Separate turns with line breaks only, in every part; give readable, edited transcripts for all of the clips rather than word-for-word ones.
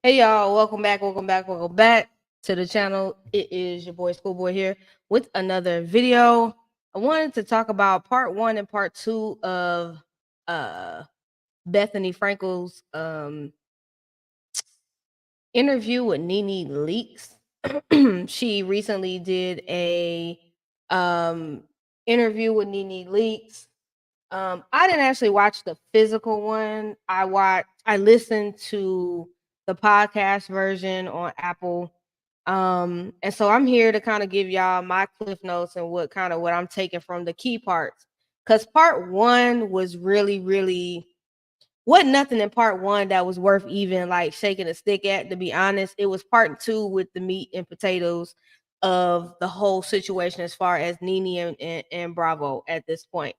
Hey y'all, welcome back to the channel. It is your boy Schoolboy here with another video. I wanted to talk about part one and part two of uh Bethany Frankel's interview with Nene Leakes. She recently did a um interview with Nene Leakes. I didn't actually watch the physical one. I listened to the podcast version on Apple. And so I'm here to kind of give y'all my cliff notes and what I'm taking from the key parts. Cause part one was really wasn't nothing in part one that was worth even like shaking a stick at, to be honest. It was part two with the meat and potatoes of the whole situation as far as Nene and Bravo at this point.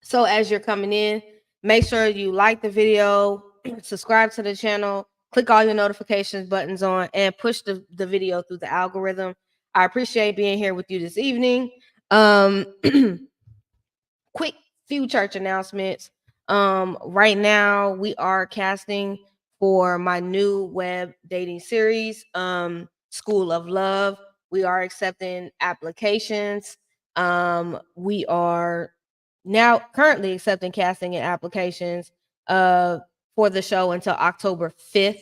So as you're coming in, make sure you like the video, subscribe to the channel, click all your notifications buttons on, and push the video through the algorithm. I appreciate being here with you this evening. Um, quick few church announcements. Right now we are casting for my new web dating series, School of Love. We are accepting applications. We are now currently accepting casting and applications for the show until October 5th.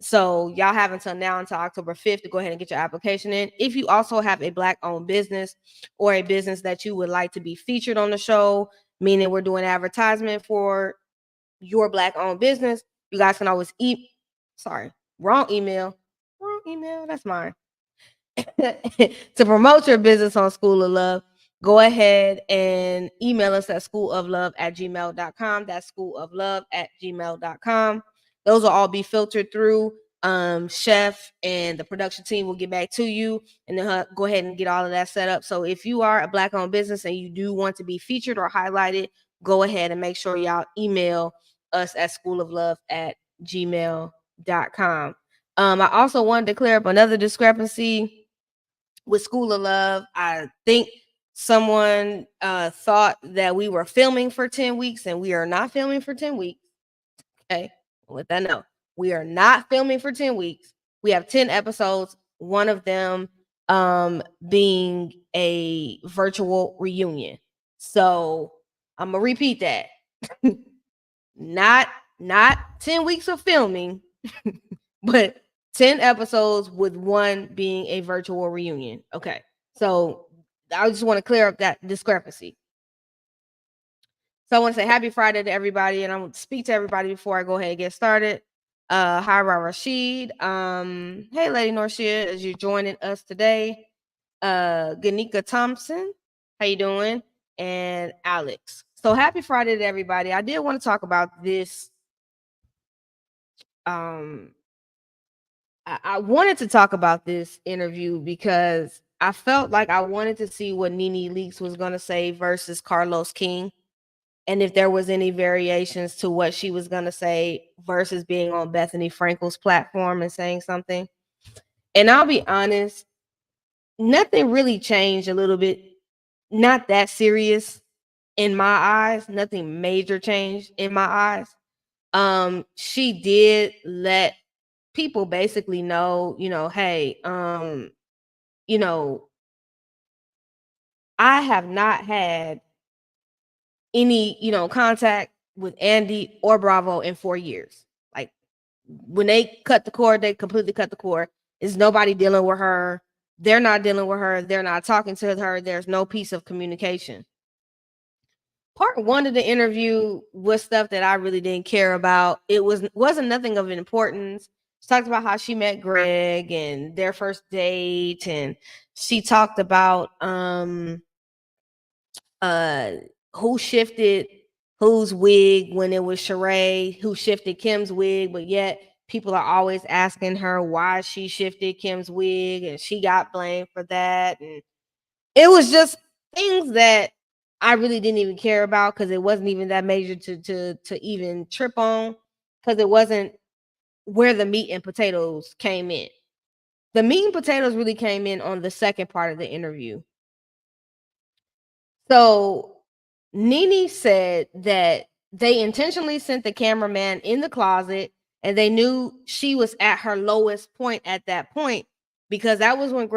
So y'all have until now, until October 5th, to go ahead and get your application in. If you also have a Black owned business or a business that you would like to be featured on the show, meaning we're doing advertisement for your Black owned business, you guys can always sorry, wrong email. Wrong email, that's mine. To promote your business on School of Love, go ahead and email us at schooloflove@gmail.com. That's schooloflove@gmail.com. Those will all be filtered through. Chef and the production team will get back to you and then go ahead and get all of that set up. So if you are a Black owned business and you do want to be featured or highlighted, go ahead and make sure y'all email us at schooloflove@gmail.com. I also wanted to clear up another discrepancy with School of Love. I think someone thought that we were filming for 10 weeks, and we are not filming for 10 weeks. Okay, let that know. We are not filming for 10 weeks. We have 10 episodes, one of them being a virtual reunion. So I'm gonna repeat that. not not 10 weeks of filming, but 10 episodes with one being a virtual reunion. Okay. So I just want to clear up that discrepancy. So I want to say happy Friday to everybody, and I'm going to speak to everybody before I go ahead and get started. Hi, Rashid. Hey, Lady Norshia, as you're joining us today. Ganika Thompson, how you doing? And Alex. So happy Friday to everybody. I did want to talk about this. I wanted to talk about this interview because I felt like I wanted to see what Nene Leakes was going to say versus Carlos King, and if there was any variations to what she was going to say versus being on Bethany Frankel's platform and saying something. And I'll be honest, nothing really changed a little bit. Not that serious in my eyes. Nothing major changed in my eyes. She did let people basically know, hey, you know, I have not had any, contact with Andy or Bravo in 4 years. Like when they cut the cord, they completely cut the cord. Is nobody dealing with her? They're not dealing with her. They're not talking to her. There's no piece of communication. Part one of the interview was stuff that I really didn't care about. It wasn't nothing of importance. She talked about how she met Greg and their first date, and she talked about uh who shifted whose wig when it was Sheree, who shifted Kim's wig, but yet people are always asking her why she shifted Kim's wig, and she got blamed for that. And it was just things that I really didn't even care about because it wasn't even that major to even trip on, because it wasn't where the meat and potatoes came in. The meat and potatoes really came in on the second part of the interview. So Nene said that they intentionally sent the cameraman in the closet and they knew she was at her lowest point at that point, because that was when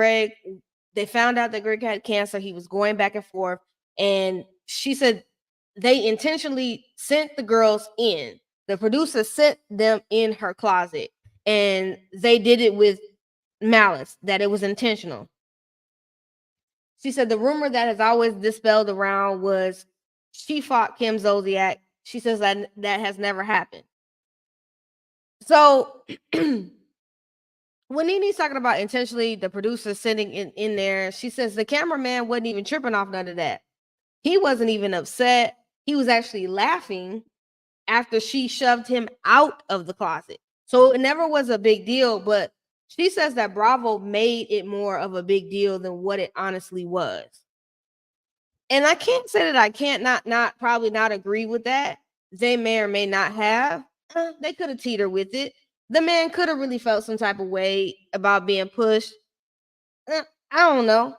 they found out that Greg had cancer. He was going back and forth, and she said they intentionally sent the girls in. The producer sent them in her closet, and they did it with malice, that it was intentional. She said the rumor that has always dispelled around was she fought Kim Zolciak. She says that has never happened. So when Nene's talking about intentionally the producer sitting in there, she says the cameraman wasn't even tripping off none of that. He wasn't even upset. He was actually laughing after she shoved him out of the closet. So it never was a big deal, but she says that Bravo made it more of a big deal than what it honestly was. And I can't say that I can't not probably not agree with that. They may or may not have. They could have teetered with it. The man could have really felt some type of way about being pushed. I don't know.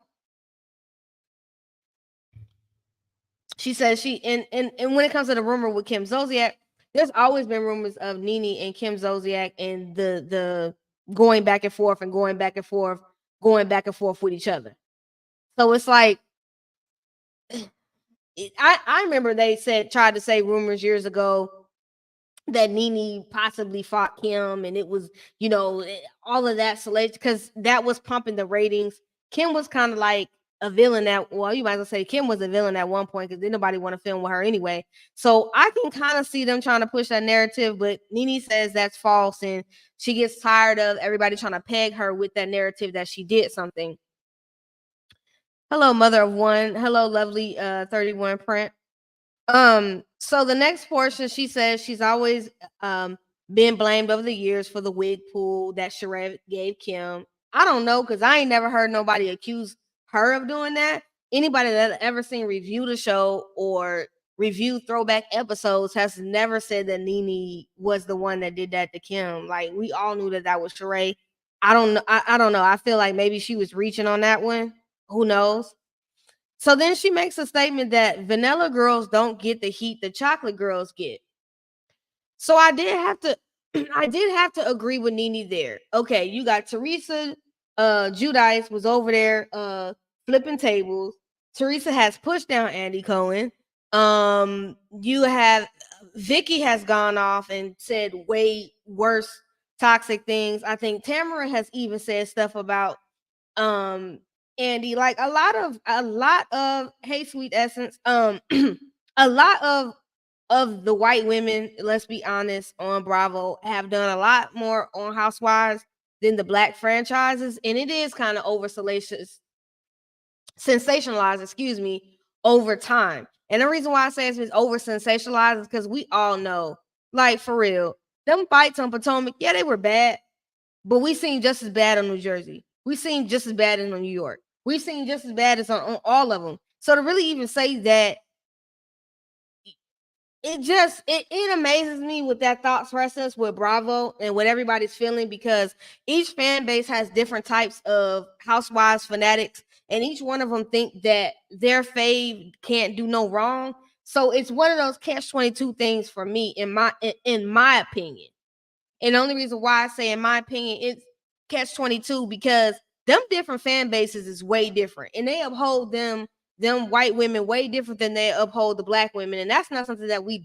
She says and when it comes to the rumor with Kim Zolciak, there's always been rumors of Nene and Kim Zolciak and the going back and forth and going back and forth, going back and forth with each other. So it's like I remember they tried to say rumors years ago that Nene possibly fought Kim, and it was, all of that salacious, because that was pumping the ratings. Kim was kind of like a villain you might as well say Kim was a villain at one point, because didn't nobody want to film with her anyway. So I can kind of see them trying to push that narrative, but Nene says that's false, and she gets tired of everybody trying to peg her with that narrative that she did something. Hello, mother of one. Hello, lovely 31 print. So the next portion, she says she's always been blamed over the years for the wig pull that Sheree gave Kim. I don't know, because I ain't never heard nobody accuse her of doing that. Anybody that ever seen review the show or review throwback episodes has never said that Nene was the one that did that to Kim. Like, we all knew that was Sheree. I don't know. I don't know. I feel like maybe she was reaching on that one. Who knows? So then she makes a statement that vanilla girls don't get the heat the chocolate girls get. So I did have to I did have to agree with Nene there. Okay, you got Teresa Giudice was over there flipping tables. Teresa has pushed down Andy Cohen. You have Vicky has gone off and said way worse toxic things. I think Tamara has even said stuff about Andy, like a lot of Hey Sweet Essence, a lot of the white women, let's be honest, on Bravo have done a lot more on Housewives than the black franchises, and it is kind of sensationalized, excuse me, over time. And the reason why I say it's over sensationalized is because we all know, like, for real, them fights on Potomac, yeah, they were bad, but we seen just as bad on New Jersey. We seen just as bad as on New York. We've seen just as bad as on all of them. So to really even say that, it amazes me with that thought process with Bravo and what everybody's feeling, because each fan base has different types of Housewives fanatics, and each one of them think that their fave can't do no wrong. So it's one of those catch-22 things for me, in my opinion. And the only reason why I say, in my opinion, it's catch-22, because them different fan bases is way different, and they uphold them white women way different than they uphold the black women. And that's not something that we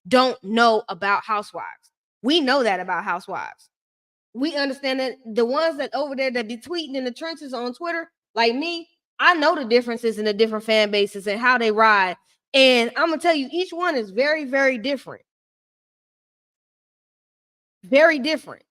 don't know about Housewives. We know that about Housewives. We understand that the ones that over there that be tweeting in the trenches on Twitter, like me, I know the differences in the different fan bases and how they ride. And I'm gonna tell you, each one is very, very different. Very different.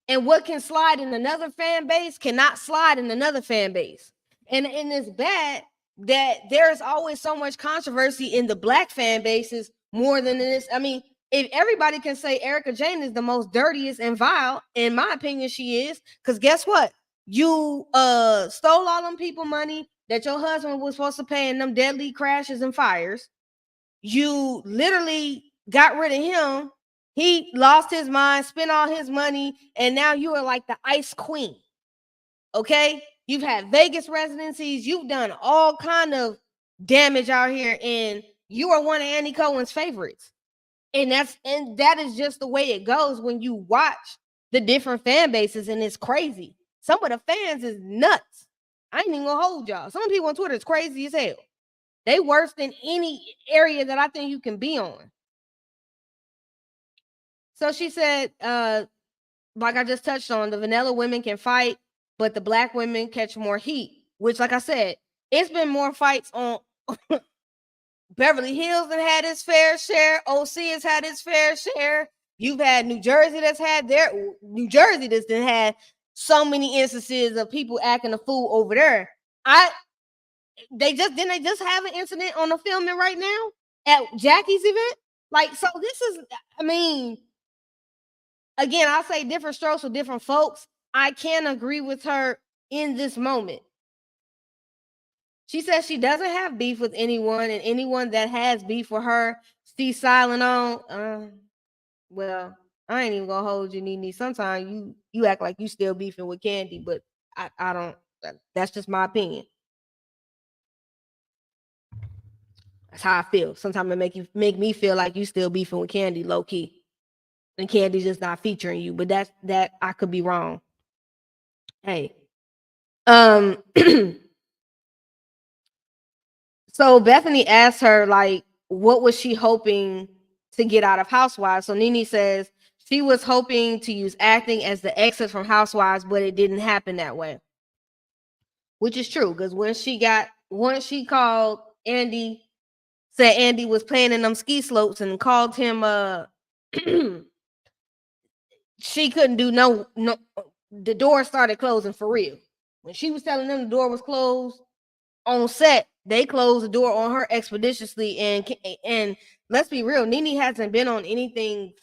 And what can slide in another fan base cannot slide in another fan base. And it's bad that there's always so much controversy in the black fan bases more than in this. I mean, if everybody can say Erica Jane is the most dirtiest and vile, in my opinion, she is. Because guess what? You stole all them people money that your husband was supposed to pay in them deadly crashes and fires. You literally got rid of him. He lost his mind, spent all his money, and now you are like the ice queen. Okay? You've had Vegas residencies. You've done all kind of damage out here, and you are one of Andy Cohen's favorites. And that is just the way it goes when you watch the different fan bases, and it's crazy. Some of the fans is nuts. I ain't even gonna hold y'all. Some people on Twitter is crazy as hell. They worse than any area that I think you can be on. So she said, like I just touched on, the vanilla women can fight, but the black women catch more heat. Which, like I said, it's been more fights on Beverly Hills that had its fair share. OC has had its fair share. You've had New Jersey that's had had so many instances of people acting a fool over there. They just have an incident on the filming right now at Jackie's event. Like, so this is, I mean, again, I'll say different strokes for different folks. I can agree with her in this moment. She says she doesn't have beef with anyone, and anyone that has beef with her, she's silent on. Well, I ain't even gonna hold you, Nene. Sometimes you act like you still beefing with Candy, but I don't. That's just my opinion. That's how I feel. Sometimes it make me feel like you still beefing with Candy, low key, and Candy's just not featuring you. But that I could be wrong. Hey, so Bethany asked her, like, what was she hoping to get out of Housewives? So Nene says she was hoping to use acting as the exit from Housewives, but it didn't happen that way. Which is true, because once she called Andy, said Andy was playing in them ski slopes and called him she couldn't do no the door started closing for real. When she was telling them the door was closed on set, they closed the door on her expeditiously. And let's be real, Nene hasn't been on anything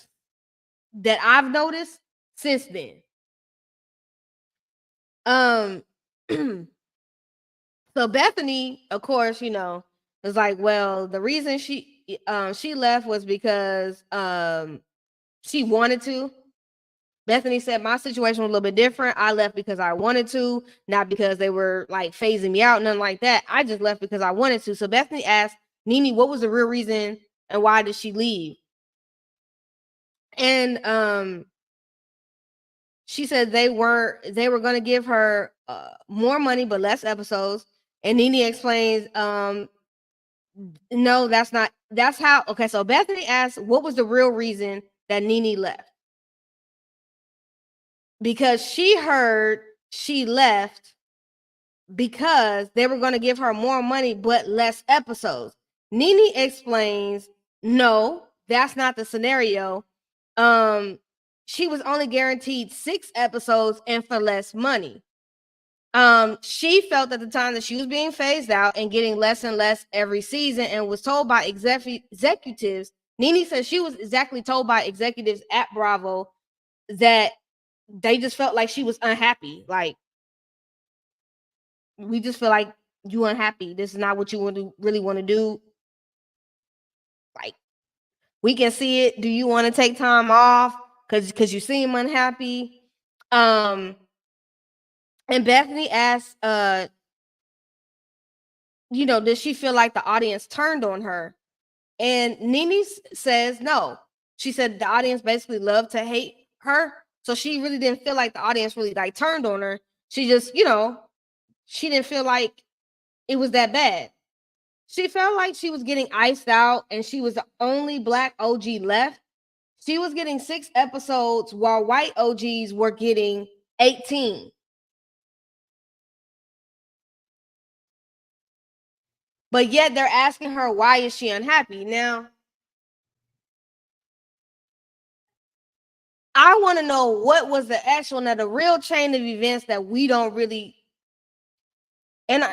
that I've noticed since then. So Bethany, of course, was like, well, the reason she left was because she wanted to. Bethany said, my situation was a little bit different. I left because I wanted to, not because they were like phasing me out, nothing like that. I just left because I wanted to. So Bethany asked Nene, what was the real reason and why did she leave? And she said they were going to give her more money but less episodes. And Nene explains, no, that's how. Okay, so Bethany asked, what was the real reason that Nene left? Because she heard she left because they were going to give her more money but less episodes. Nene explains, no, that's not the scenario. She was only guaranteed 6 episodes and for less money. She felt at the time that she was being phased out and getting less and less every season, and was told by executives. Nene said she was exactly told by executives at Bravo that they just felt like she was unhappy. Like, we just feel like you unhappy. This is not what you really want to do. Like, we can see it. Do you want to take time off? Because you seem unhappy. And Bethany asked, does she feel like the audience turned on her? And Nene says no. She said the audience basically loved to hate her. So she really didn't feel like the audience really like turned on her. She just, she didn't feel like it was that bad. She felt like she was getting iced out and she was the only black OG left. She was getting 6 episodes while white OGs were getting 18. But yet they're asking her, why is she unhappy? Now, I want to know what was the real chain of events that we don't really. And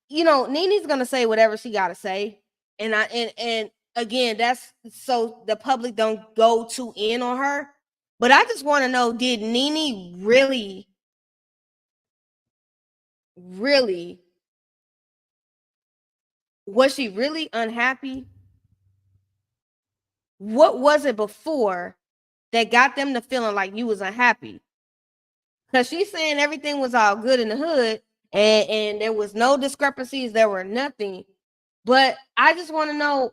Nene's gonna say whatever she gotta say, and again, that's so the public don't go too in on her. But I just want to know: did Nene really, really, was she really unhappy? What was it before that got them to feeling like you was unhappy? Because she's saying everything was all good in the hood, and there was no discrepancies, there were nothing. But I just want to know,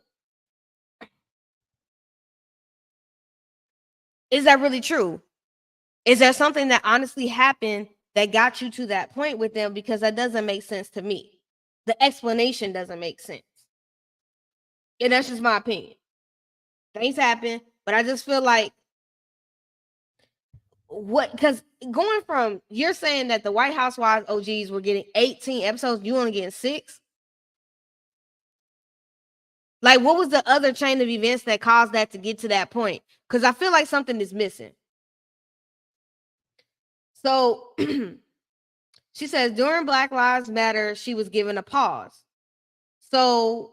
Is that really true? Is there something that honestly happened that got you to that point with them? Because that doesn't make sense to me. The explanation doesn't make sense. And that's just my opinion. Things happen, but I just feel like what, because going from, you're saying that the White Housewives OGs were getting 18 episodes, you only getting 6. Like, what was the other chain of events that caused that to get to that point? Because I feel like something is missing. So she says during Black Lives Matter, she was given a pause. So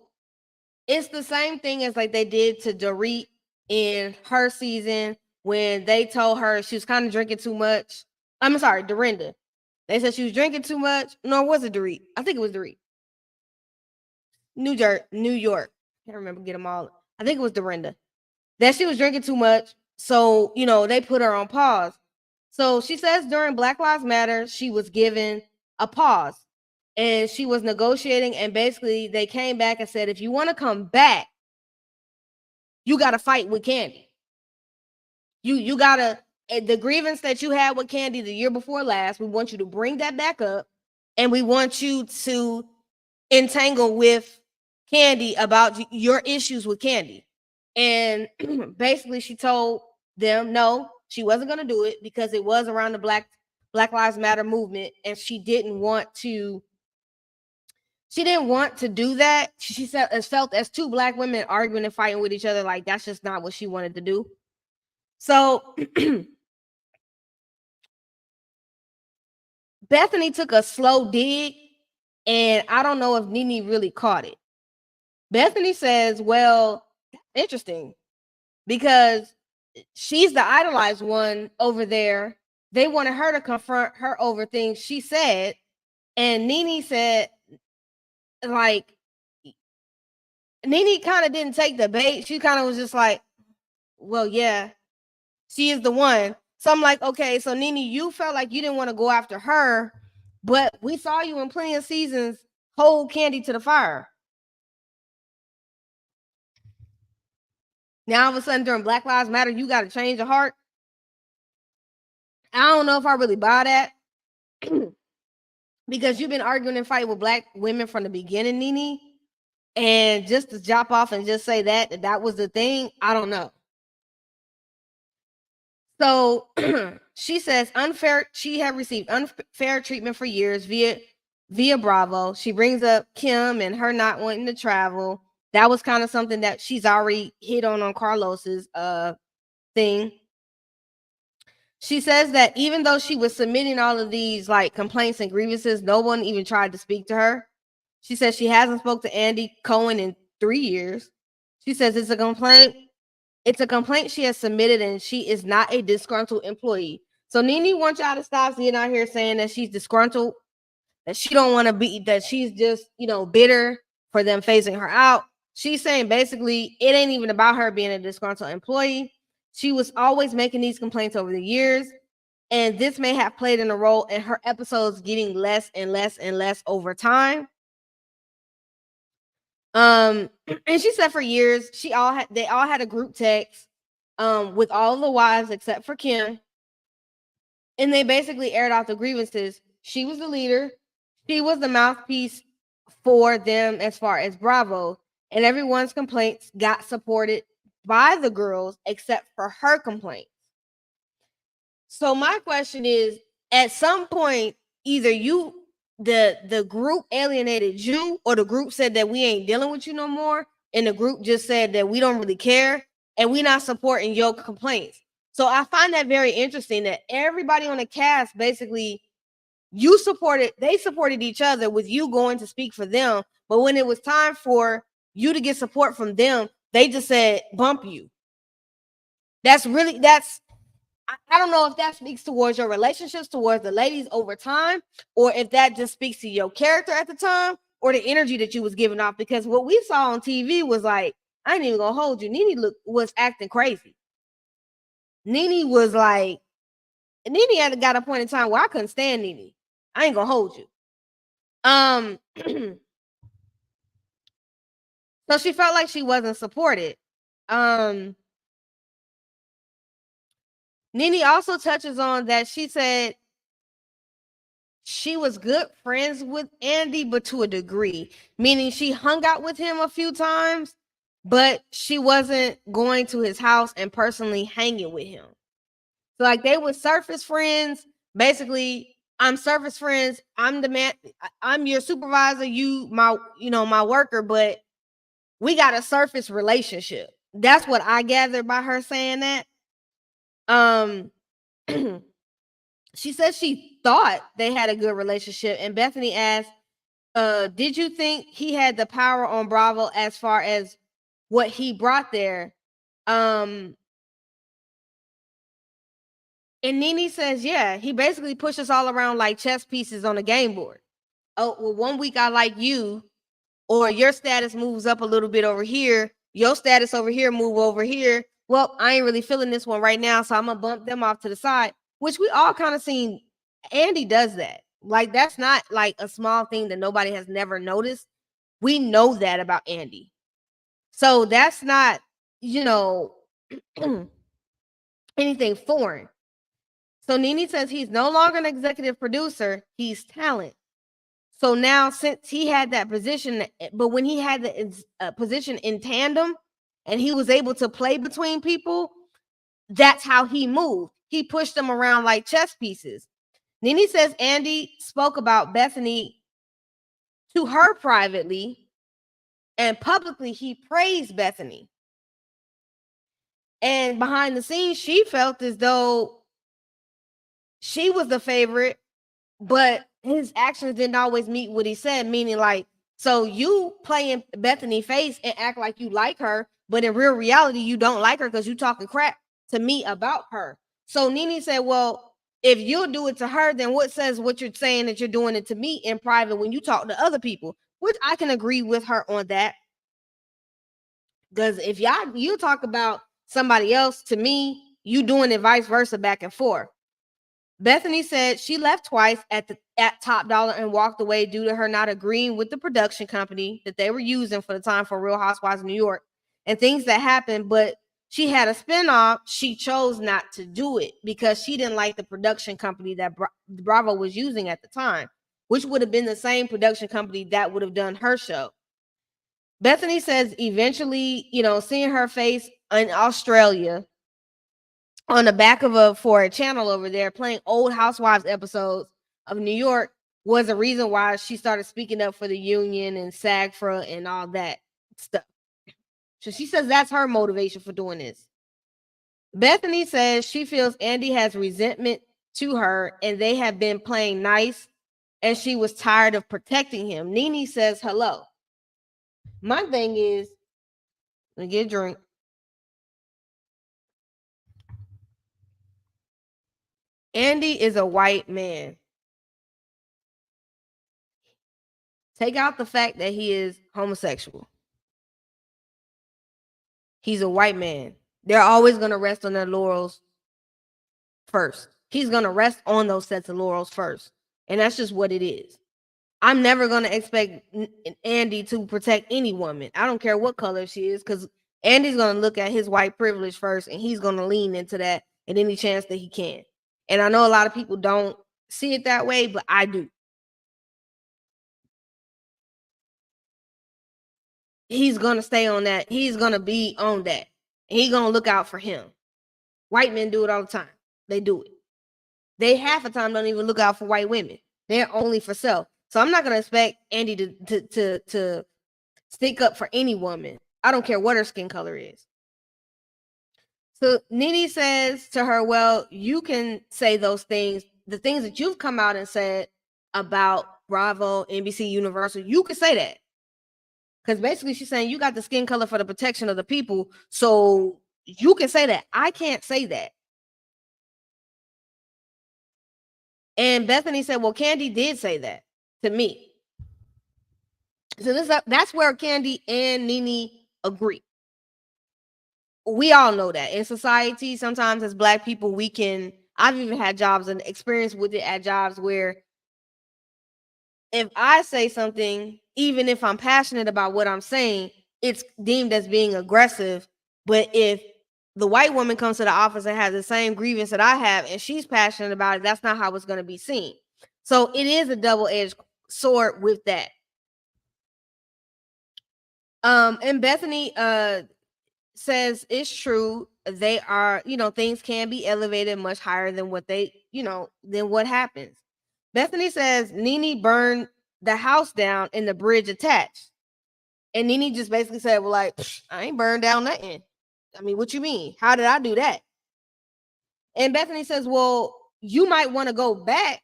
it's the same thing as like they did to Dorit in her season when they told her she was kind of drinking too much. I'm sorry, Dorinda. They said she was drinking too much. No, it wasn't Dorit. I think it was Dorit. New York. I can't remember, get them all. I think it was Dorinda. That she was drinking too much. So, they put her on pause. So she says during Black Lives Matter, she was given a pause and she was negotiating. And basically, they came back and said, if you want to come back, you got to fight with Candy. You got to, the grievance that you had with Candy the year before last, we want you to bring that back up. And we want you to entangle with Candy about your issues with Candy. And basically she told them no, she wasn't going to do it because it was around the Black Lives Matter movement, and she didn't want to do that. She said it felt as two Black women arguing and fighting with each other, like that's just not what she wanted to do. So Bethany took a slow dig, and I don't know if Nene really caught it. Bethany says, well, interesting, because she's the idolized one over there. They wanted her to confront her over things she said. And Nene said, like, Nene kind of didn't take the bait. She kind of was just like, well, yeah, she is the one. So I'm like, okay, so Nene, you felt like you didn't want to go after her, but we saw you in plenty of seasons hold Candy to the fire. Now all of a sudden during Black Lives Matter, you got to change your heart. I don't know if I really buy that. Because you've been arguing and fighting with Black women from the beginning, Nene. And just to drop off and just say that was the thing, I don't know. So she says she had received unfair treatment for years via Bravo. She brings up Kim and her not wanting to travel. That was kind of something that she's already hit on Carlos's thing. She says that even though she was submitting all of these like complaints and grievances, no one even tried to speak to her. She says she hasn't spoke to Andy Cohen in 3 years. She says it's a complaint. It's a complaint she has submitted, and she is not a disgruntled employee. So Nene wants y'all to stop getting out here saying that she's disgruntled, that she don't want to be, that she's just, bitter for them phasing her out. She's saying basically it ain't even about her being a disgruntled employee. She was always making these complaints over the years, and this may have played in a role in her episodes getting less and less and less over time. And she said for years they all had a group text with all the wives except for Kim, and they basically aired out the grievances. She was the leader, she was the mouthpiece for them as far as Bravo, and everyone's complaints got supported by the girls except for her complaints. So my question is, at some point, either the group alienated you, or the group said that we ain't dealing with you no more, and the group just said that we don't really care and we not supporting your complaints. So I find that very interesting that everybody on the cast basically they supported each other with you going to speak for them, but when it was time for you to get support from them, they just said bump you. That's I don't know if that speaks towards your relationships towards the ladies over time, or if that just speaks to your character at the time or the energy that you was giving off. Because what we saw on TV was like, I ain't even gonna hold you. Nene was acting crazy. Nene was like, Nene had got a point in time where I couldn't stand Nene. I ain't gonna hold you. So she felt like she wasn't supported. Nene also touches on that she said she was good friends with Andy, but to a degree, meaning she hung out with him a few times, but she wasn't going to his house and personally hanging with him. So like they were surface friends. Basically, I'm surface friends. I'm the man. I'm your supervisor. My worker. But we got a surface relationship. That's what I gathered by her saying that. Um, she said she thought they had a good relationship, and Bethany asked, "Did you think he had the power on Bravo as far as what he brought there?" Um, And Nene says, yeah, he basically pushed us all around like chess pieces on a game board. Oh, well, one week I like you, or your status moves up a little bit over here. Your status over here move over here. Well, I ain't really feeling this one right now, so I'm gonna bump them off to the side, which we all kind of seen. Andy does that. Like, that's not like a small thing that nobody has never noticed. We know that about Andy. So that's not, you know, anything foreign. So Nene says he's no longer an executive producer, he's talent. So now, since he had that position, but when he had the position in tandem and he was able to play between people, that's how he moved. He pushed them around like chess pieces. Nene says Andy spoke about Bethany to her privately, and publicly he praised Bethany. And behind the scenes, she felt as though she was the favorite, but his actions didn't always meet what he said, meaning like, so you playing Bethany face and act like you like her, but in real reality, you don't like her because you talking crap to me about her. So Nene said, well, if you'll do it to her, then what says what you're saying that you're doing it to me in private when you talk to other people? Which I can agree with her on that. Because if you talk about somebody else to me, you doing it vice versa back and forth. Bethany said she left twice at Top Dollar and walked away due to her not agreeing with the production company that they were using for the time for Real Housewives of New York and things that happened. But she had a spinoff. She chose not to do it because she didn't like the production company that Bravo was using at the time, which would have been the same production company that would have done her show. Bethany says eventually, seeing her face in Australia on the back of a channel over there playing old Housewives episodes of New York was a reason why she started speaking up for the union and SAG-AFTRA and all that stuff. So she says that's her motivation for doing this. Bethany says she feels Andy has resentment to her and they have been playing nice and she was tired of protecting him. Nene says hello. My thing is, let me get a drink. Andy is a white man. Take out the fact that he is homosexual. He's a white man. They're always going to rest on their laurels first. He's going to rest on those sets of laurels first. And that's just what it is. I'm never going to expect Andy to protect any woman. I don't care what color she is, because Andy's going to look at his white privilege first and he's going to lean into that at any chance that he can. And I know a lot of people don't see it that way, but I do. He's going to stay on that. He's going to be on that. He's going to look out for him. White men do it all the time. They do it. They half the time don't even look out for white women. They're only for self. So I'm not going to expect Andy to stick up for any woman. I don't care what her skin color is. So Nene says to her, well, you can say those things, the things that you've come out and said about Bravo, NBC, Universal, you can say that. Because basically she's saying you got the skin color for the protection of the people. So you can say that. I can't say that. And Bethany said, well, Kandi did say that to me. So that's where Kandi and Nene agree. We all know that in society, sometimes as Black people, I've even had jobs and experience with it at jobs where if I say something, even if I'm passionate about what I'm saying, it's deemed as being aggressive. But if the white woman comes to the office and has the same grievance that I have, and she's passionate about it, that's not how it's going to be seen. So it is a double-edged sword with that. And Bethany says it's true. They are, things can be elevated much higher than what they, than what happens. Bethany says Nene burned the house down and the bridge attached. And Nene just basically said, well, like, I ain't burned down nothing. I mean, what you mean? How did I do that? And Bethany says, well, you might want to go back,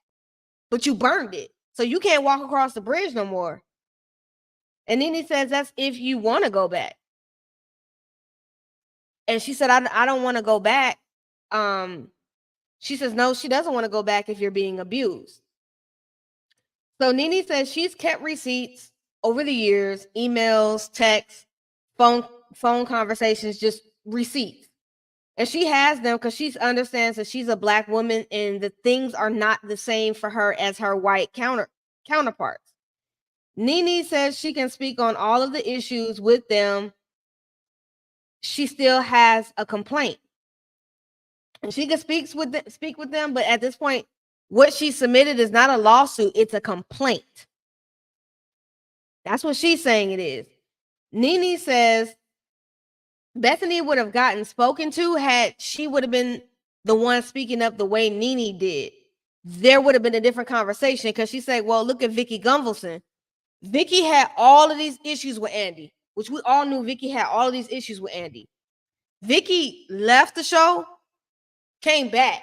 but you burned it. So you can't walk across the bridge no more. And Nene says, that's if you want to go back. And she said, I don't want to go back. She says, no, she doesn't want to go back if you're being abused. So Nene says she's kept receipts over the years, emails, texts, phone conversations, just receipts. And she has them because she understands that she's a Black woman and the things are not the same for her as her white counterparts. Nene says she can speak on all of the issues with them. She still has a complaint. And she can speak with them, but at this point, what she submitted is not a lawsuit, it's a complaint. That's what she's saying it is. Nene says Bethany would have gotten spoken to had she would have been the one speaking up the way Nene did. There would have been a different conversation because she said, well, look at Vicki Gunvalson. Vicki had all of these issues with Andy, which we all knew Vicki had all of these issues with Andy. Vicki left the show, came back.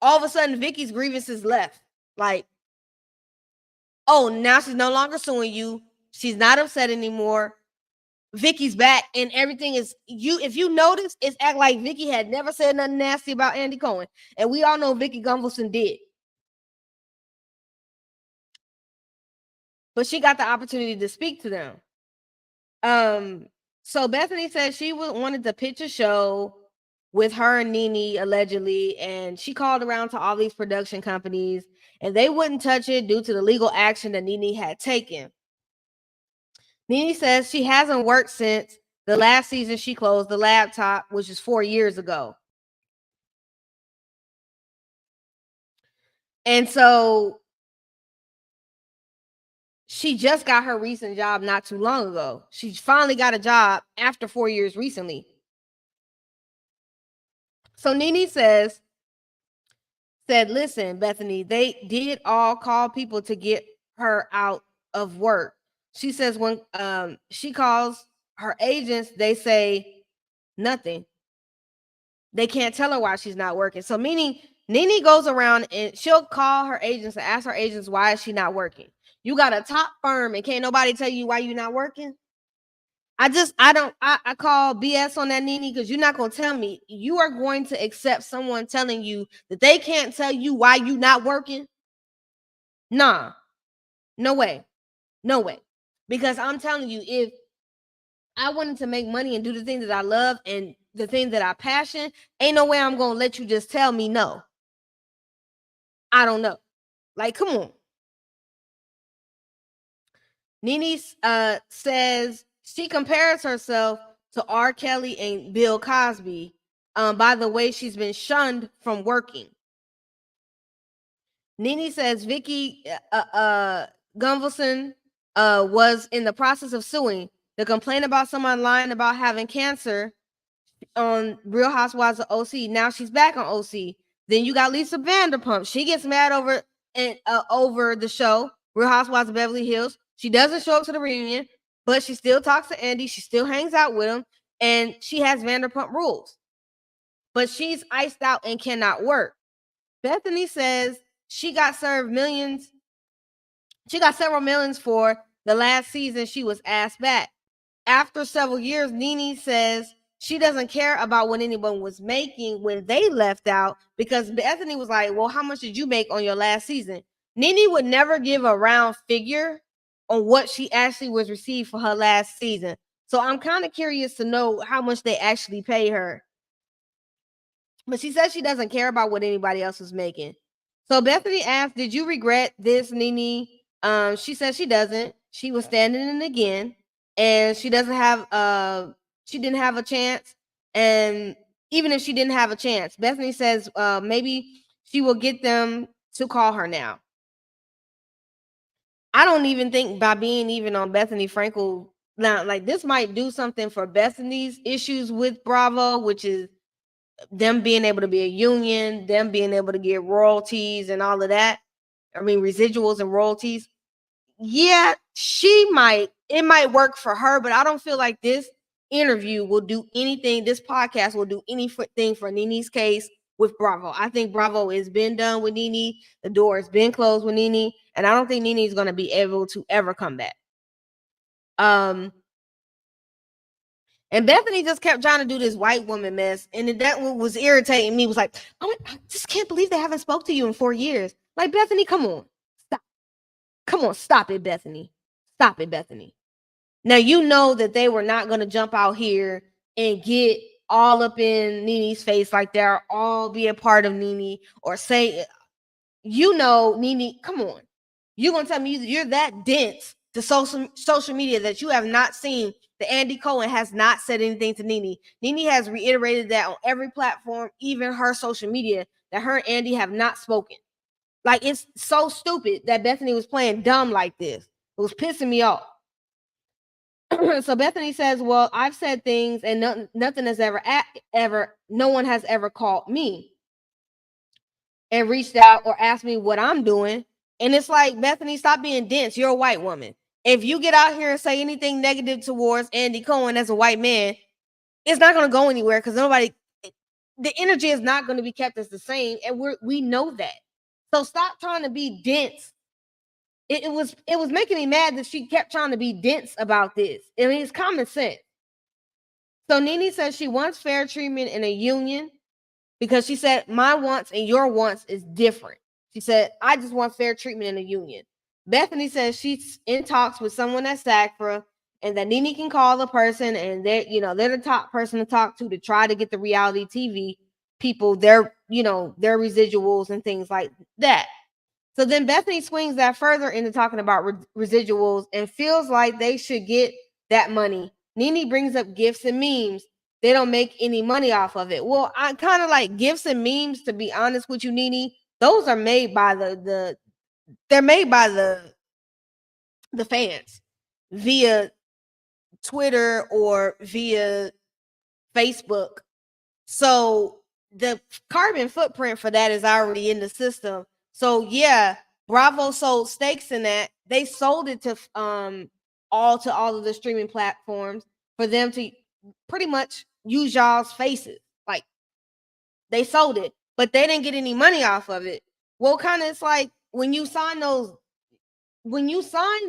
All of a sudden, Vicki's grievances left. Like, oh, now she's no longer suing you. She's not upset anymore. Vicki's back, and everything is you. If you notice, it's act like Vicki had never said nothing nasty about Andy Cohen, and we all know Vicki Gunvalson did. But she got the opportunity to speak to them. So Bethany said she wanted to pitch a show with her and Nene allegedly, and she called around to all these production companies, and they wouldn't touch it due to the legal action that Nene had taken. Nene says she hasn't worked since the last season she closed the laptop, which is 4 years ago. And so she just got her recent job not too long ago. She finally got a job after 4 years recently. So Nene said, listen, Bethany, they did all call people to get her out of work. She says when she calls her agents, they say nothing. They can't tell her why she's not working. So meaning Nene goes around and she'll call her agents and ask her agents, why is she not working? You got a top firm and can't nobody tell you why you're not working? I call BS on that, Nene, because you're not going to tell me. You are going to accept someone telling you that they can't tell you why you're not working? Nah, no way. No way. Because I'm telling you, if I wanted to make money and do the thing that I love and the thing that I passion, ain't no way I'm going to let you just tell me no. I don't know. Like, come on. Nene says she compares herself to R. Kelly and Bill Cosby by the way she's been shunned from working. Nene says Vicki Gunvalson was in the process of suing. The complaint about someone lying about having cancer on Real Housewives of OC. Now she's back on OC. Then you got Lisa Vanderpump. She gets mad over the show Real Housewives of Beverly Hills. She doesn't show up to the reunion, but she still talks to Andy. She still hangs out with him, and she has Vanderpump Rules. But she's iced out and cannot work. Bethany says she got served millions. She got several millions for the last season she was asked back. After several years, Nene says she doesn't care about what anyone was making when they left out because Bethany was like, well, how much did you make on your last season? Nene would never give a round figure on what she actually was received for her last season. So I'm kind of curious to know how much they actually pay her. But she says she doesn't care about what anybody else was making. So Bethany asked, did you regret this, Nene? She says she doesn't. She was standing in again, and she doesn't have she didn't have a chance And even if she didn't have a chance, Bethany says maybe she will get them to call her now. I don't even think by being even on Bethany Frankel now, like this might do something for Bethany's issues with Bravo, which is them being able to be a union, them being able to get royalties and all of that. I mean, residuals and royalties. Yeah, it might work for her, but I don't feel like this interview will do anything. This podcast will do anything for Nene's case with Bravo. I think Bravo has been done with Nene. The door has been closed with Nene, and I don't think Nene is going to be able to ever come back. And Bethany just kept trying to do this white woman mess, and that was irritating me. Was like, oh, I just can't believe they haven't spoke to you in 4 years. Like, Bethany, come on, stop. Come on, stop it, Bethany. Stop it, Bethany. Now, you know that they were not going to jump out here and get all up in Nene's face like they're all be a part of Nene or say, you know, Nene, come on. You're going to tell me you're that dense to social media that you have not seen that Andy Cohen has not said anything to Nene. Nene has reiterated that on every platform, even her social media, that her and Andy have not spoken. Like, it's so stupid that Bethany was playing dumb like this. It was pissing me off. So Bethany says, well, I've said things and nothing has no one has ever called me and reached out or asked me what I'm doing. And it's like, Bethany, stop being dense. You're a white woman. If you get out here and say anything negative towards Andy Cohen as a white man, it's not going to go anywhere because the energy is not going to be kept as the same. And we know that. So stop trying to be dense. It was making me mad that she kept trying to be dense about this. I mean, it's common sense. So Nene says she wants fair treatment in a union because she said my wants and your wants is different. She said, I just want fair treatment in a union. Bethany says she's in talks with someone at SACFRA and that Nene can call the person and they're the top person to talk to try to get the reality TV people their residuals and things like that. So then Bethany swings that further into talking about residuals and feels like they should get that money. Nene brings up gifts and memes. They don't make any money off of it. Well, I kind of like gifts and memes, to be honest with you, Nene. Those are made by they're made by the fans via Twitter or via Facebook. So the carbon footprint for that is already in the system. So yeah, Bravo sold stakes in that. They sold it to all of the streaming platforms for them to pretty much use y'all's faces. Like, they sold it, but they didn't get any money off of it. Well, kind of it's like when you sign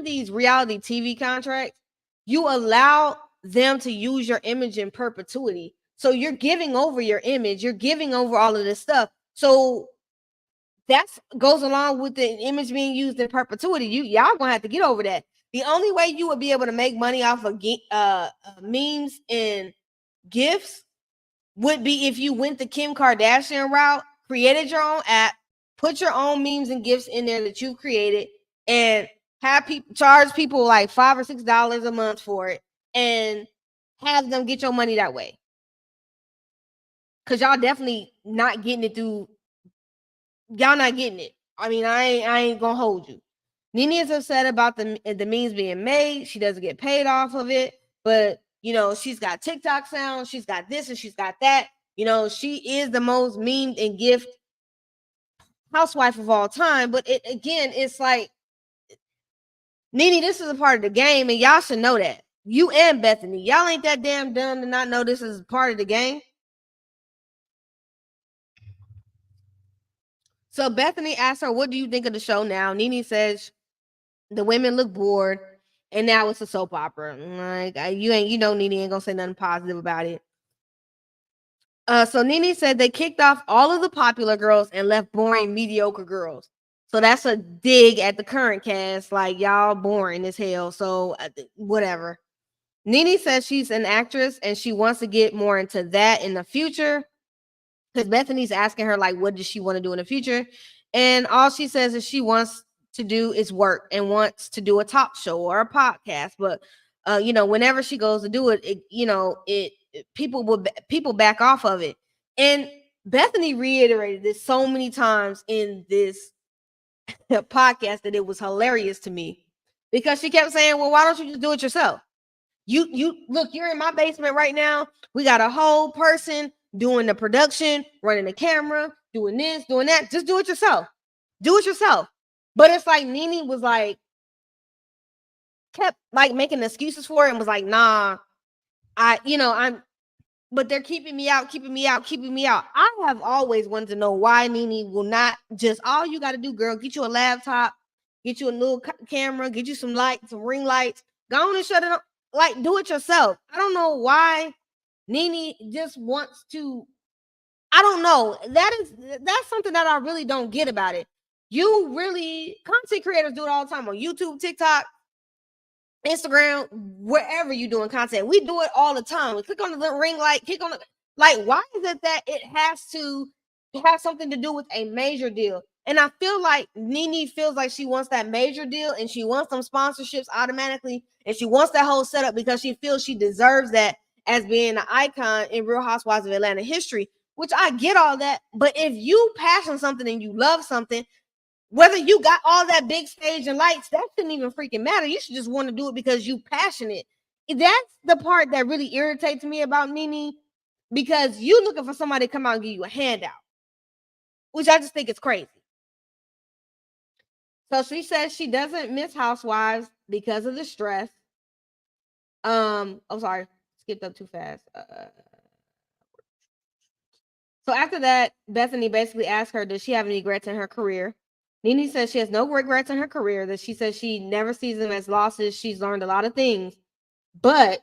these reality TV contracts, you allow them to use your image in perpetuity. So you're giving over your image, you're giving over all of this stuff. So that goes along with the image being used in perpetuity. Y'all gonna have to get over that. The only way you would be able to make money off of memes and gifts would be if you went the Kim Kardashian route, created your own app, put your own memes and gifts in there that you created, and have people charge people like $5 or $6 a month for it, and have them get your money that way. Cause y'all definitely not getting it through. Y'all not getting it. I mean, I ain't gonna hold you. Nene is upset about the memes being made. She doesn't get paid off of it, but she's got TikTok sound, she's got this and she's got that. She is the most memed and gift housewife of all time. But it's like, Nene, this is a part of the game, and y'all should know that. You and Bethany, y'all ain't that damn dumb to not know this is part of the game. So Bethany asked her, what do you think of the show now? Nene says the women look bored, and now it's a soap opera. Like, Nene ain't gonna say nothing positive about it. So Nene said they kicked off all of the popular girls and left boring, mediocre girls. So that's a dig at the current cast, like, y'all boring as hell. So whatever. Nene says she's an actress and she wants to get more into that in the future. Because Bethany's asking her, like, what does she want to do in the future? And all she says is she wants to do is work and wants to do a talk show or a podcast. But, whenever she goes to do it, people back off of it. And Bethany reiterated this so many times in this podcast that it was hilarious to me, because she kept saying, well, why don't you just do it yourself? You look, you're in my basement right now. We got a whole person doing the production, running the camera, doing this, doing that. Just do it yourself. Do it yourself. But it's like Nene was like, kept like making excuses for it and was like, nah, but they're keeping me out, keeping me out, keeping me out. I have always wanted to know why Nene will not just, all you got to do, girl, get you a laptop, get you a little camera, get you some lights, some ring lights, go on and shut it up. Like, do it yourself. I don't know why Nene just wants to. I don't know. That's something that I really don't get about it. Content creators do it all the time on YouTube, TikTok, Instagram, wherever you're doing content. We do it all the time. We click on the little ring light, click on the, like, why is it that it has to have something to do with a major deal? And I feel like Nene feels like she wants that major deal and she wants some sponsorships automatically, and she wants that whole setup because she feels she deserves that as being an icon in Real Housewives of Atlanta history, which I get all that. But if you passion something and you love something, whether you got all that big stage and lights, that shouldn't even freaking matter. You should just want to do it because you passionate. That's the part that really irritates me about Nene, because you looking for somebody to come out and give you a handout, which I just think is crazy. So she says she doesn't miss Housewives because of the stress. Oh, sorry, skipped up too fast. So after that, Bethany basically asked her, does she have any regrets in her career? Nene says she has no regrets in her career, that she says she never sees them as losses. She's learned a lot of things, but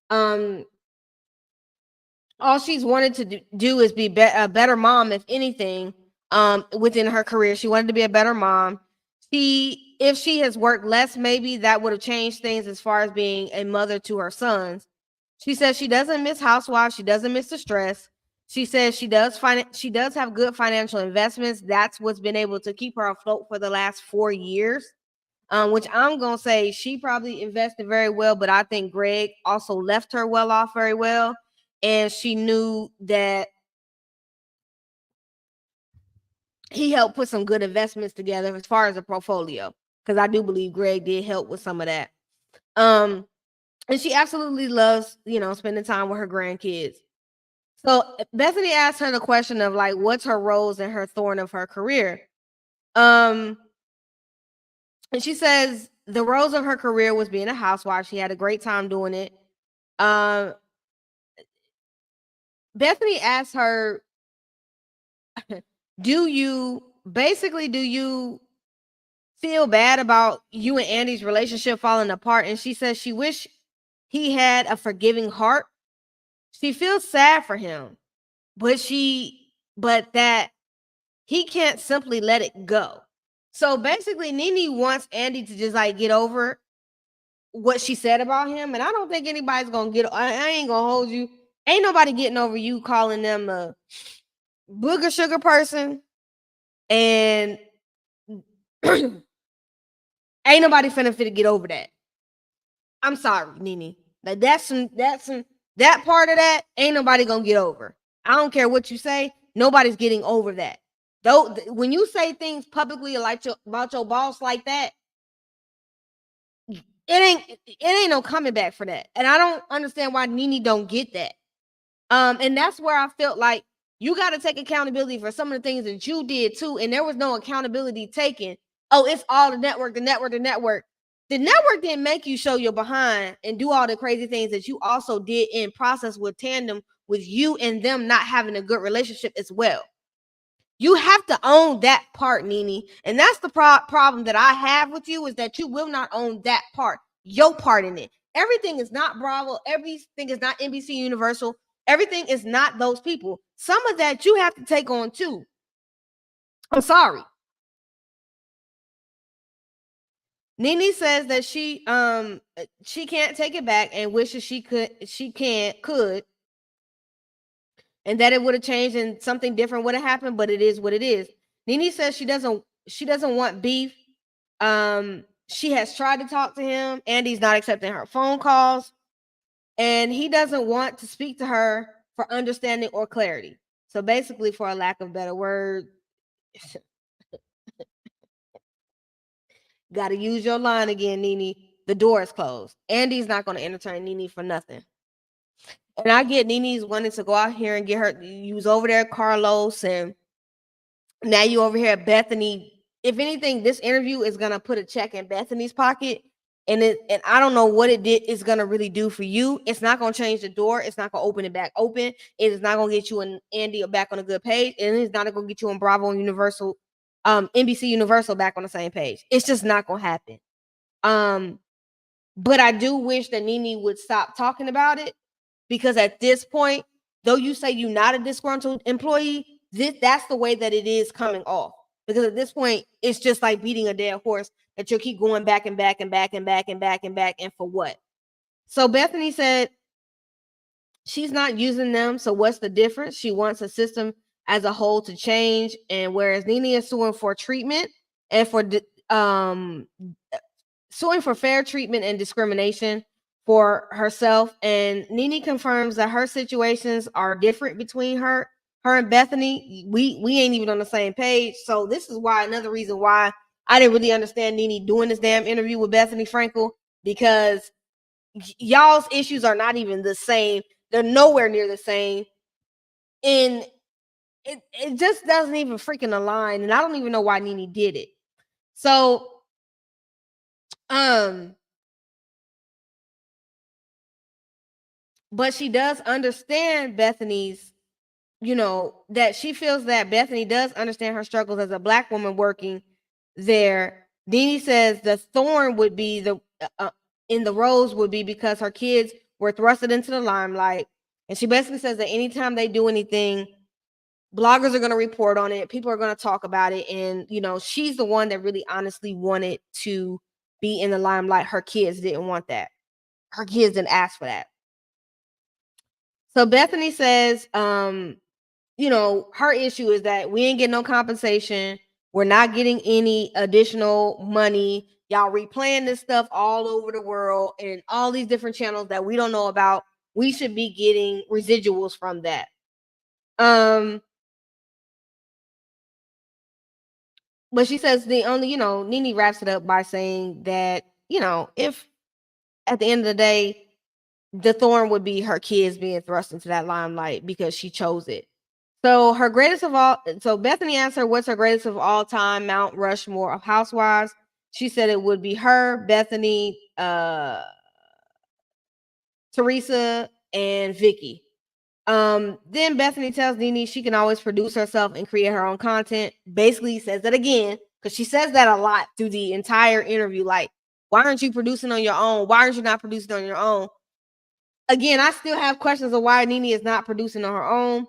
all she's wanted to do is be a better mom, if anything, within her career. She wanted to be a better mom. If she has worked less, maybe that would have changed things as far as being a mother to her sons. She says she doesn't miss Housewives. She doesn't miss the stress. She says she does have good financial investments. That's what's been able to keep her afloat for the last 4 years. Which I'm gonna say she probably invested very well, but I think Greg also left her well off very well, and she knew that he helped put some good investments together as far as a portfolio, because I do believe Greg did help with some of that. And she absolutely loves, spending time with her grandkids. So Bethany asked her the question of, like, what's her rose and her thorn of her career? And she says the rose of her career was being a housewife. She had a great time doing it. Bethany asked her, do you feel bad about you and Andy's relationship falling apart? And she says she wished he had a forgiving heart. She feels sad for him, but that he can't simply let it go. So basically, Nene wants Andy to just, like, get over what she said about him. And I don't think anybody's gonna I ain't gonna hold you. Ain't nobody getting over you calling them a booger sugar person. And ain't nobody finna fit to get over that. I'm sorry, Nene. Like, that part of that ain't nobody gonna get over. I don't care what you say. Nobody's getting over that. Though, when you say things publicly about your boss like that, it ain't no coming back for that. And I don't understand why Nene don't get that. And that's where I felt like you got to take accountability for some of the things that you did too. And there was no accountability taken. Oh, it's all the network. The network didn't make you show your behind and do all the crazy things that you also did in process with tandem with you and them not having a good relationship as well. You have to own that part, Nene. And that's the problem that I have with you, is that you will not own that part, your part in it. Everything is not Bravo. Everything is not NBC Universal. Everything is not those people. Some of that you have to take on too. I'm sorry. Nene says that she can't take it back and wishes she could, and that it would have changed and something different would have happened, but it is what it is. Nene says she doesn't want beef. She has tried to talk to him. Andy's not accepting her phone calls. and he doesn't want to speak to her for understanding or clarity. So basically, for a lack of better word, got to use your line again, Nene. The door is closed. Andy's not going to entertain Nene for nothing. And I get Nene's wanting to go out here and get her. You was over there at Carlos, and now you over here at Bethany. If anything, this interview is gonna put a check in Bethany's pocket, and I don't know what is gonna really do for you. It's not gonna change the door. It's not gonna open it back open. It is not gonna get you and Andy back on a good page, and it's not gonna get you and Bravo and Universal, NBC Universal back on the same page. It's just not gonna happen. But I do wish that Nene would stop talking about it, because at this point, though you say you're not a disgruntled employee, that's the way that it is coming off. Because at this point, it's just like beating a dead horse that you'll keep going back and back and back and back and back and back, and for what? So Bethany said she's not using them. So what's the difference? She wants a system as a whole to change. And whereas Nene is suing for treatment and for suing for fair treatment and discrimination for herself, and Nene confirms that her situations are different between her and Bethany. We ain't even on the same page. So this is why, another reason why I didn't really understand Nene doing this damn interview with Bethany Frankel, because y'all's issues are not even the same. They're nowhere near the same. And it just doesn't even freaking align. And I don't even know why Nene did it. So but she does understand Bethany's, that she feels that Bethany does understand her struggles as a Black woman working there. Nene says the thorn would be in the rose would be because her kids were thrusted into the limelight. And she basically says that anytime they do anything, bloggers are going to report on it. People are going to talk about it. And, she's the one that really honestly wanted to be in the limelight. Her kids didn't want that. Her kids didn't ask for that. So Bethany says, her issue is that we ain't getting no compensation. We're not getting any additional money. Y'all replaying this stuff all over the world and all these different channels that we don't know about. We should be getting residuals from that. But she says Nene wraps it up by saying that, if at the end of the day, the thorn would be her kids being thrust into that limelight because she chose it. So Bethany asked her, what's her greatest of all time Mount Rushmore of housewives? She said it would be her, Bethany, Teresa, and Vicky. Then Bethany tells Nene she can always produce herself and create her own content. Basically says that again, because she says that a lot through the entire interview. Like, why aren't you producing on your own? Why aren't you not producing on your own? Again, I still have questions of why Nene is not producing on her own.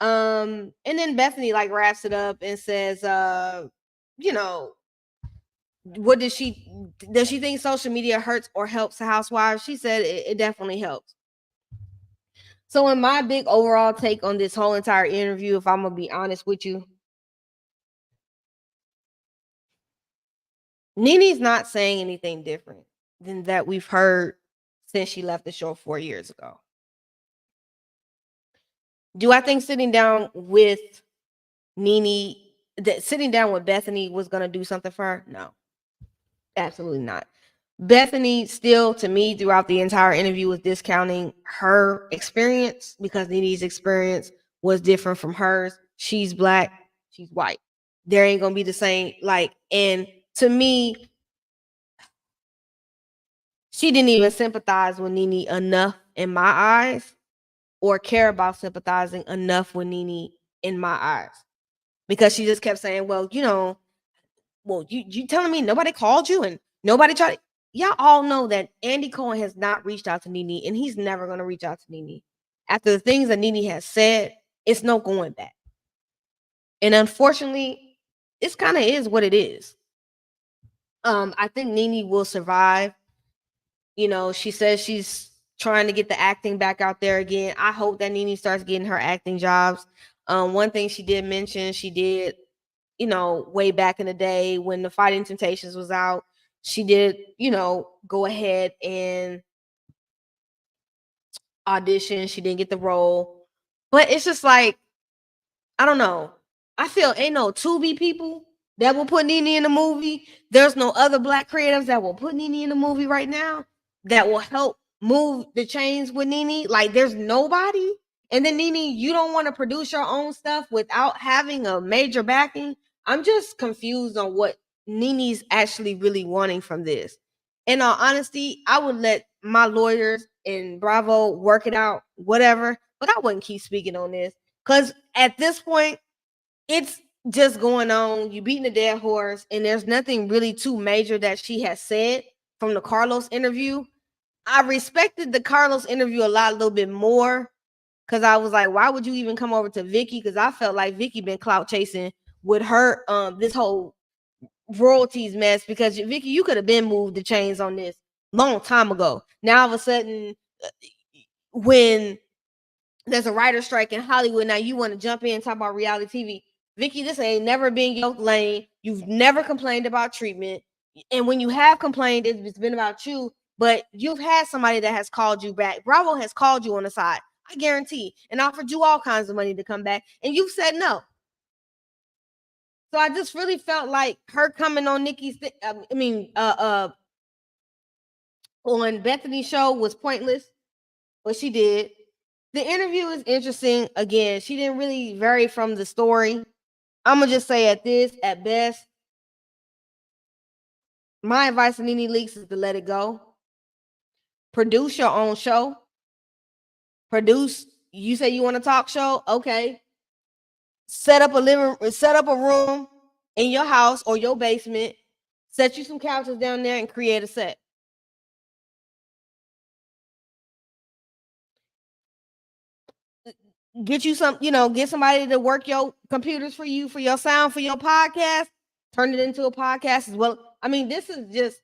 And then Bethany wraps it up and says, what does she think social media hurts or helps the housewives? She said it definitely helps. So in my big overall take on this whole entire interview, if I'm gonna be honest with you, Nene's not saying anything different than that we've heard since she left the show 4 years ago. Do I think sitting down with Bethany was gonna do something for her? No, absolutely not. Bethany still, to me, throughout the entire interview, was discounting her experience because Nene's experience was different from hers. She's Black, she's white. There ain't gonna be the same, and to me, she didn't even sympathize with Nene enough in my eyes, or care about sympathizing enough with Nene in my eyes. Because she just kept saying, well, you telling me nobody called you and nobody tried. Y'all all know that Andy Cohen has not reached out to Nene, and he's never going to reach out to Nene. After the things that Nene has said, it's no going back. And unfortunately, this kind of is what it is. I think Nene will survive. She says she's trying to get the acting back out there again. I hope that Nene starts getting her acting jobs. One thing she did mention, she did, way back in the day when the Fighting Temptations was out, she did, go ahead and audition. She didn't get the role. But it's just like, I don't know. I feel ain't no Tubi people that will put Nene in the movie. There's no other Black creatives that will put Nene in the movie right now that will help move the chains with Nene. Like, there's nobody. And then Nene, you don't want to produce your own stuff without having a major backing. I'm just confused on what Nene's actually really wanting from this. In all honesty, I would let my lawyers and Bravo work it out, whatever. But I wouldn't keep speaking on this. Because at this point, it's just going on. You beating a dead horse, and there's nothing really too major that she has said from the Carlos interview. I respected the Carlos interview a little bit more, because I was like, why would you even come over to Vicky? Because I felt like Vicky been clout chasing with her this whole royalties mess. Because Vicky, you could have been moved the chains on this long time ago. Now all of a sudden, when there's a writer strike in Hollywood, now you want to jump in and talk about reality TV. Vicky, this ain't never been your lane. You've never complained about treatment. And when you have complained, it's been about you, but you've had somebody that has called you back. Bravo has called you on the side, I guarantee, and offered you all kinds of money to come back, and you've said no. So I just really felt like her coming on on Bethany's show was pointless, but she did. The interview is interesting. Again, she didn't really vary from the story. I'm gonna just say at best, my advice to Nene Leakes is to let it go. Produce your own show. You say you want a talk show? Okay. Set up a room in your house or your basement. Set you some couches down there and create a set. Get you some, get somebody to work your computers for you, for your sound, for your podcast. Turn it into a podcast as well. I mean, this is just,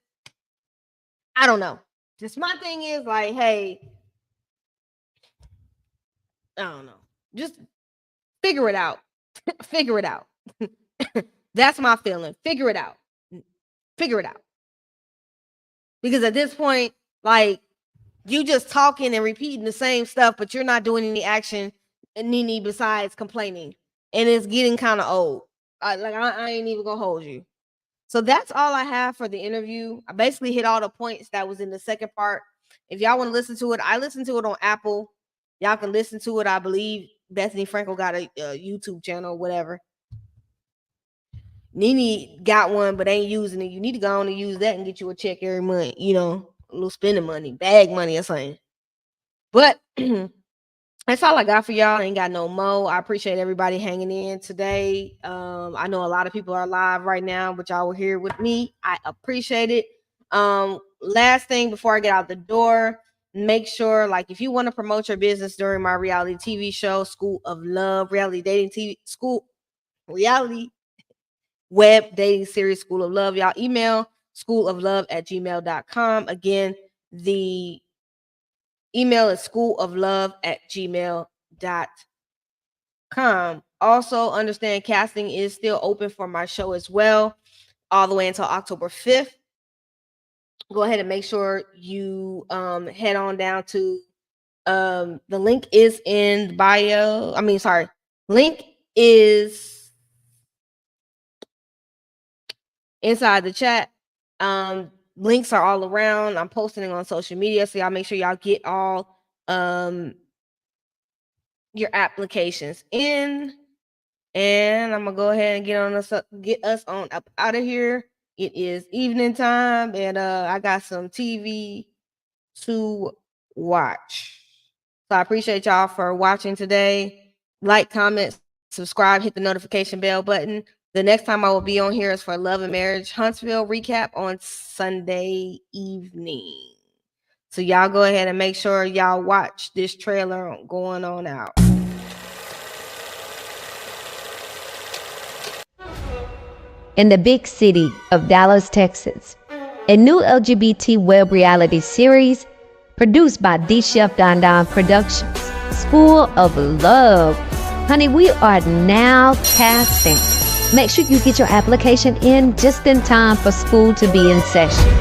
I don't know. Just my thing is like, hey, I don't know. Just figure it out. Figure it out. That's my feeling. Figure it out. Figure it out. Because at this point, like, you just talking and repeating the same stuff, but you're not doing any action, Nene, besides complaining. And it's getting kind of old. I ain't even gonna hold you. So that's all I have for the interview. I basically hit all the points that was in the second part. If y'all want to listen to it, I listened to it on Apple. Y'all can listen to it. I believe Bethany Frankel got a YouTube channel or whatever. Nene got one, but ain't using it. You need to go on and use that and get you a check every month, a little spending money, bag money or something. But that's all I got for y'all. I ain't got no more. I appreciate everybody hanging in today. I know a lot of people are live right now, but y'all were here with me. I appreciate it. Last thing before I get out the door, make sure, like, if you want to promote your business during my reality TV show, School of Love, reality dating TV, reality web dating series, School of Love, y'all email schooloflove@gmail.com. Again, the email is schooloflove@gmail.com. Also, understand casting is still open for my show as well, all the way until October 5th. Go ahead and make sure you head on down to the link is in the bio. Link is inside the chat. Links are all around. I'm posting it on social media, so y'all make sure y'all get all your applications in. And I'm gonna go ahead and get us on up out of here. It is evening time, and I got some TV to watch. So I appreciate y'all for watching today. Like, comment, subscribe, hit the notification bell button. The next time I will be on here is for Love and Marriage Huntsville recap on Sunday evening. So y'all go ahead and make sure y'all watch this trailer going on out.
In the big city of Dallas, Texas, a new LGBT web reality series produced by The Chef Don Don Productions, School of Love. Honey, we are now casting. Make sure you get your application in just in time for school to be in session.